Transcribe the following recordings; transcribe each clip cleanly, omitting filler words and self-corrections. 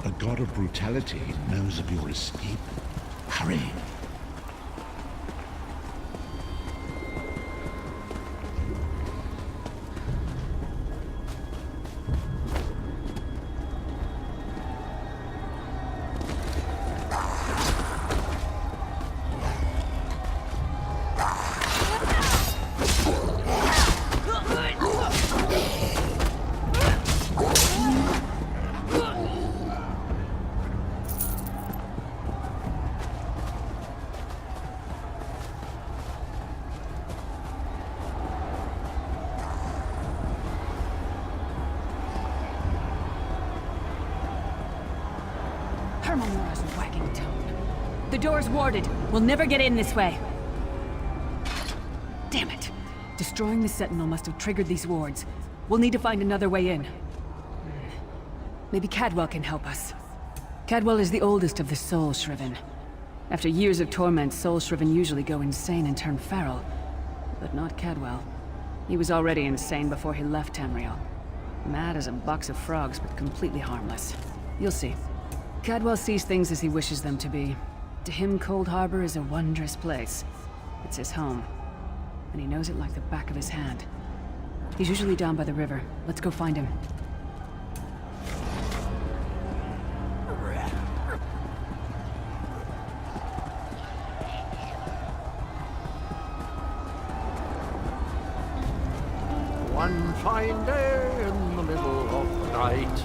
The god of brutality knows of your escape. Hurry. Hermamura's wagging tone. The door's warded. We'll never get in this way. Damn it. Destroying the Sentinel must have triggered these wards. We'll need to find another way in. Maybe Cadwell can help us. Cadwell is the oldest of the Soul Shriven. After years of torment, Soul Shriven usually go insane and turn feral. But not Cadwell. He was already insane before he left Tamriel. Mad as a box of frogs, but completely harmless. You'll see. Cadwell sees things as he wishes them to be. To him, Cold Harbor is a wondrous place. It's his home. And he knows it like the back of his hand. He's usually down by the river. Let's go find him. One fine day in the middle of the night.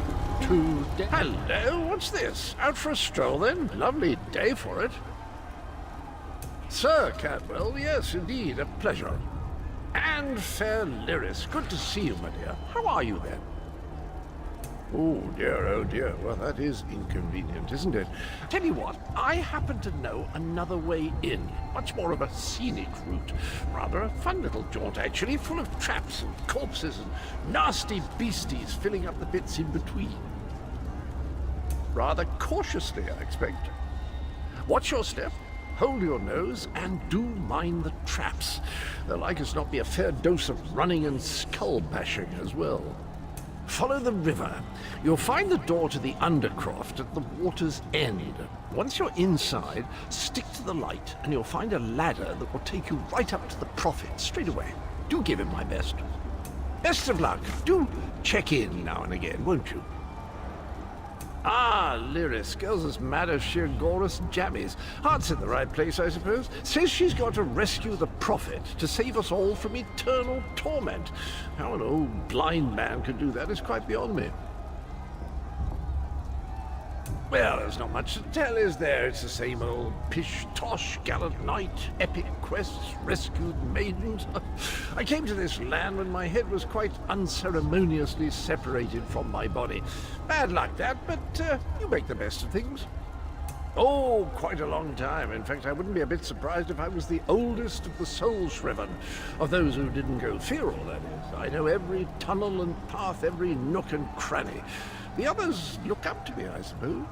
Hello, what's this? Out for a stroll then? Lovely day for it. Sir Cadwell, yes, indeed, a pleasure. And fair Lyris, good to see you, my dear. How are you then? Oh dear, well that is inconvenient, isn't it? Tell you what, I happen to know another way in. Much more of a scenic route. Rather a fun little jaunt, actually, full of traps and corpses and nasty beasties filling up the bits in between. Rather cautiously, I expect. Watch your step, hold your nose, and do mind the traps. There'll like as not be a fair dose of running and skull-bashing as well. Follow the river. You'll find the door to the Undercroft at the water's end. Once you're inside, stick to the light, and you'll find a ladder that will take you right up to the Prophet straight away. Do give him my best. Best of luck. Do check in now and again, won't you? Ah, Lyris, girl's as mad as sheer Gorus jammies. Heart's in the right place, I suppose. Says she's got to rescue the Prophet to save us all from eternal torment. How an old blind man could do that is quite beyond me. Well, there's not much to tell, is there? It's the same old pish-tosh, gallant knight, epic quests, rescued maidens. I came to this land when my head was quite unceremoniously separated from my body. Bad luck, that, but you make the best of things. Oh, quite a long time. In fact, I wouldn't be a bit surprised if I was the oldest of the Soul Shriven, of those who didn't go feral, that is. I know every tunnel and path, every nook and cranny. The others look up to me, I suppose.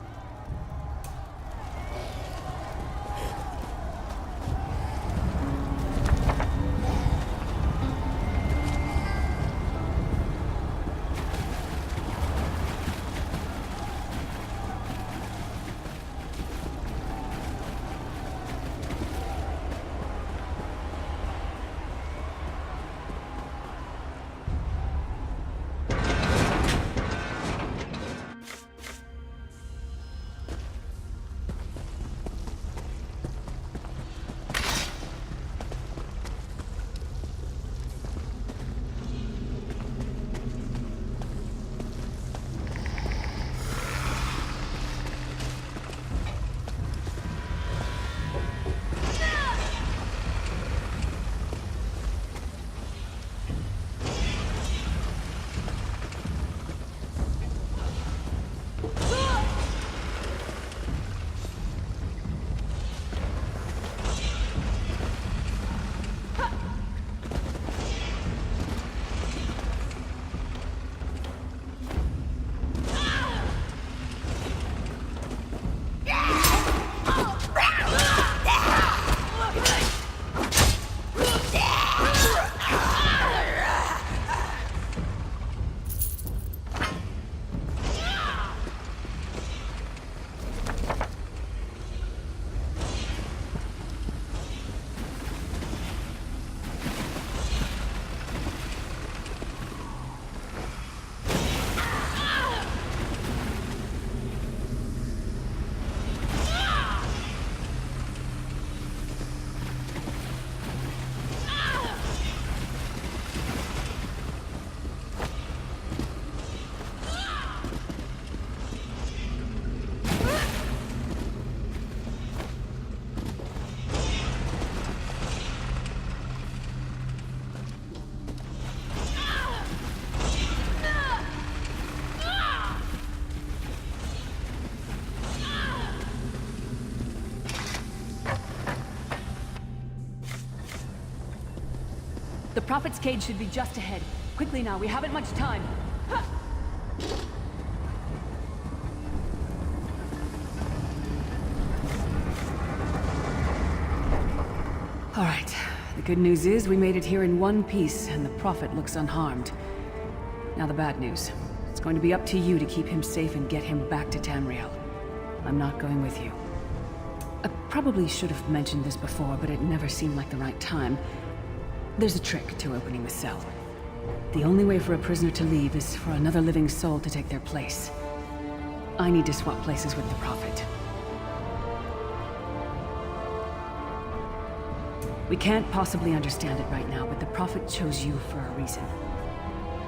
The Prophet's cage should be just ahead. Quickly now, we haven't much time. Ha! All right. The good news is we made it here in one piece, and the Prophet looks unharmed. Now the bad news. It's going to be up to you to keep him safe and get him back to Tamriel. I'm not going with you. I probably should have mentioned this before, but it never seemed like the right time. There's a trick to opening the cell. The only way for a prisoner to leave is for another living soul to take their place. I need to swap places with the Prophet. We can't possibly understand it right now, but the Prophet chose you for a reason.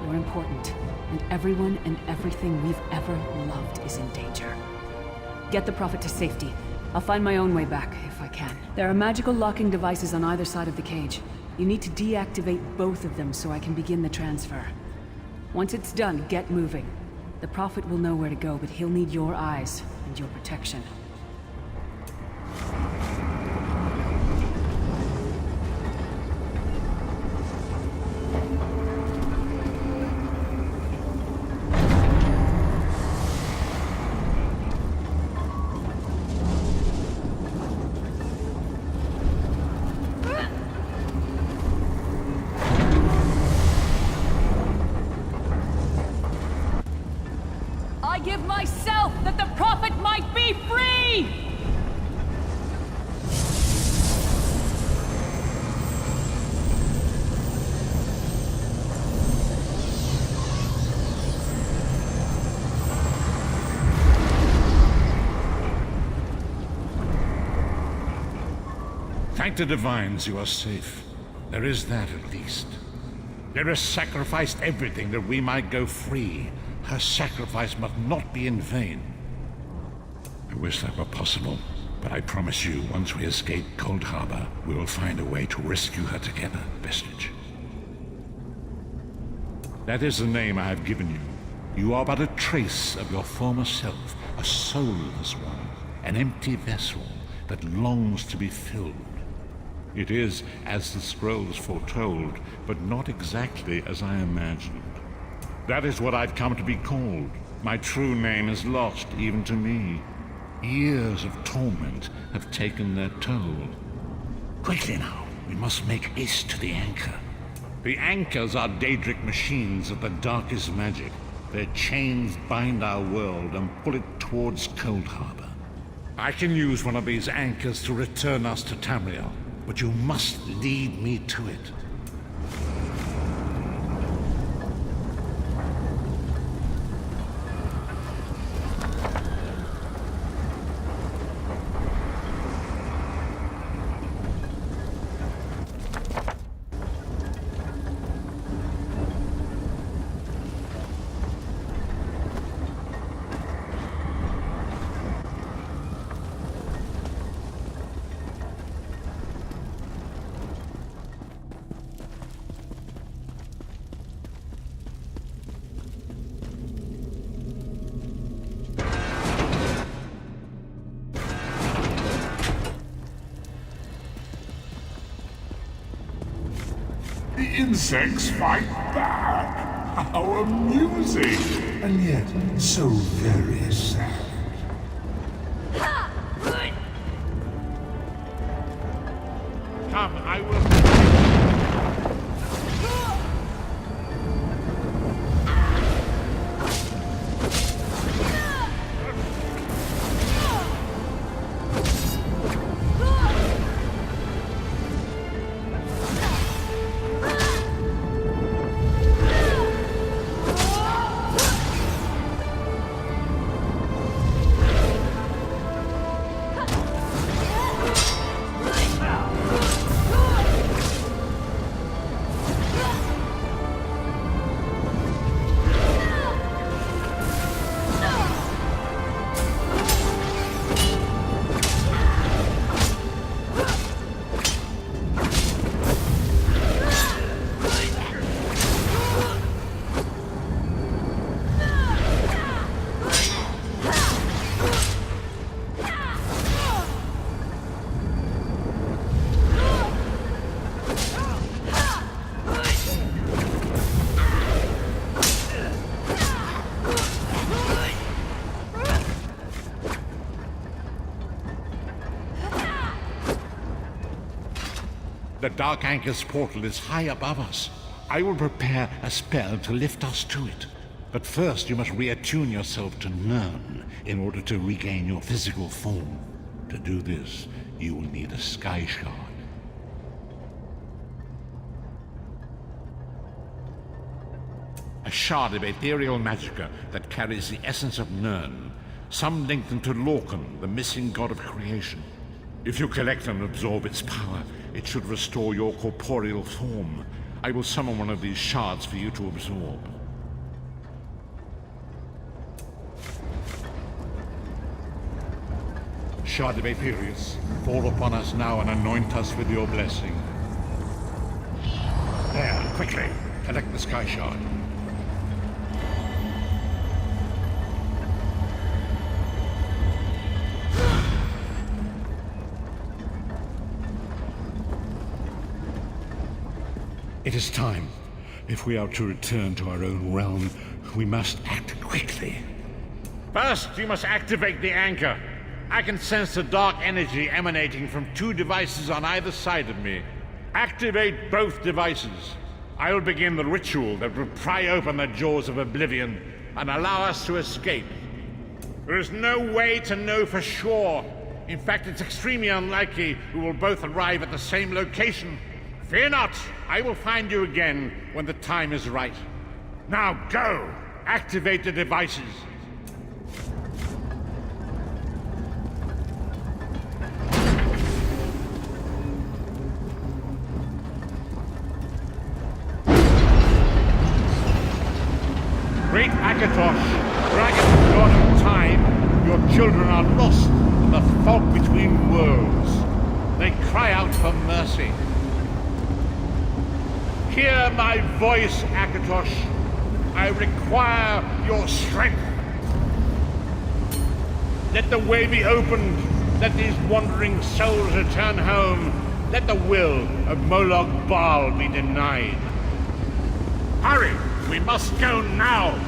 You're important, and everyone and everything we've ever loved is in danger. Get the Prophet to safety. I'll find my own way back, if I can. There are magical locking devices on either side of the cage. You need to deactivate both of them so I can begin the transfer. Once it's done, get moving. The Prophet will know where to go, but he'll need your eyes and your protection. I give myself that the Prophet might be free! Thank the Divines you are safe. There is that at least. There has sacrificed everything that we might go free. Her sacrifice must not be in vain. I wish that were possible, but I promise you, once we escape Cold Harbor, we will find a way to rescue her together, Vestige. That is the name I have given you. You are but a trace of your former self, a soulless one, an empty vessel that longs to be filled. It is as the scrolls foretold, but not exactly as I imagined. That is what I've come to be called. My true name is lost even to me. Years of torment have taken their toll. Quickly now, we must make haste to the anchor. The anchors are Daedric machines of the darkest magic. Their chains bind our world and pull it towards Cold Harbor. I can use one of these anchors to return us to Tamriel, but you must lead me to it. The insects fight back. How amusing! And yet, so very sad. Come, I will... The Dark Anchor's portal is high above us. I will prepare a spell to lift us to it. But first you must reattune yourself to Nirn in order to regain your physical form. To do this, you will need a Sky Shard. A shard of ethereal magicka that carries the essence of Nirn. Some link them to Lorcan, the missing god of creation. If you collect and absorb its power, it should restore your corporeal form. I will summon one of these shards for you to absorb. Shard of Aetherius, fall upon us now and anoint us with your blessing. There, quickly, collect the Sky Shard. It is time. If we are to return to our own realm, we must act quickly. First, you must activate the anchor. I can sense the dark energy emanating from 2 devices on either side of me. Activate both devices. I will begin the ritual that will pry open the jaws of oblivion and allow us to escape. There is no way to know for sure. In fact, it's extremely unlikely we will both arrive at the same location. Fear not, I will find you again when the time is right. Now go! Activate the devices. Great Akatosh, dragon god of time, your children are lost in the fog between worlds. They cry out for mercy. Hear my voice, Akatosh. I require your strength. Let the way be opened. Let these wandering souls return home. Let the will of Molag Bal be denied. Hurry! We must go now!